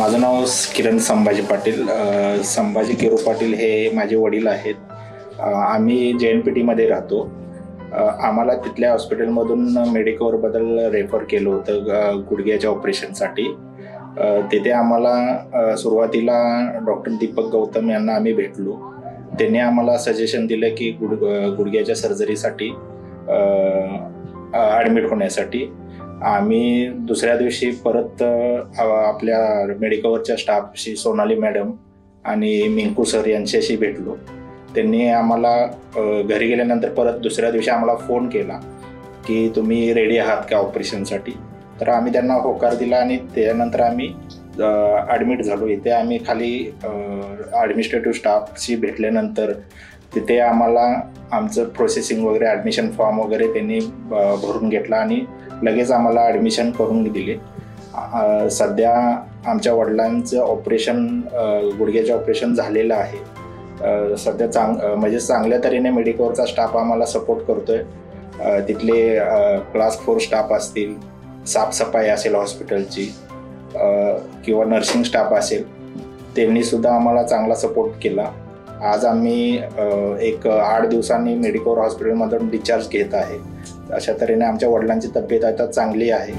माझं नाव किरण संभाजी पाटील. संभाजी केरू पाटील हे माझे वडील आहेत. आम्ही JNPTमध्ये राहतो. आम्हाला तिथल्या हॉस्पिटलमधून मेडिकवरबद्दल रेफर केलं होतं गुडघ्याच्या ऑपरेशनसाठी. तिथे आम्हाला सुरुवातीला डॉक्टर दीपक गौतम यांना आम्ही भेटलो. त्यांनी आम्हाला सजेशन दिलं की गुडघ्याच्या सर्जरीसाठी ॲडमिट होण्यासाठी. आम्ही दुसऱ्या दिवशी परत आपल्या मेडिकवरच्या स्टाफशी सोनाली मॅडम आणि मिंकू सर यांच्याशी भेटलो. त्यांनी आम्हाला घरी गेल्यानंतर परत दुसऱ्या दिवशी आम्हाला फोन केला की तुम्ही रेडी आहात का ऑपरेशनसाठी. तर आम्ही त्यांना होकार दिला आणि त्यानंतर आम्ही ॲडमिट झालो. इथे आम्ही खाली ॲडमिनिस्ट्रेटिव्ह स्टाफशी भेटल्यानंतर तिथे आम्हाला आमचं प्रोसेसिंग वगैरे ॲडमिशन फॉर्म वगैरे त्यांनी भरून घेतला आणि लगेच आम्हाला ॲडमिशन करून दिले. सध्या आमच्या वडिलांचं ऑपरेशन गुडघ्याचं ऑपरेशन झालेलं आहे. सध्या म्हणजे चांगल्या तऱ्हेने मेडिकवरचा स्टाफ आम्हाला सपोर्ट करतो आहे. तिथले क्लास 4 स्टाफ असतील, साफसफाई असेल हॉस्पिटलची किंवा नर्सिंग स्टाफ असेल, त्यांनीसुद्धा आम्हाला चांगला सपोर्ट केला. आज आम्ही एक 8 दिवसांनी मेडिकवर हॉस्पिटलमधून डिस्चार्ज घेत आहे. अशा तऱ्हेने आमच्या वडिलांची तब्येत आता चांगली आहे.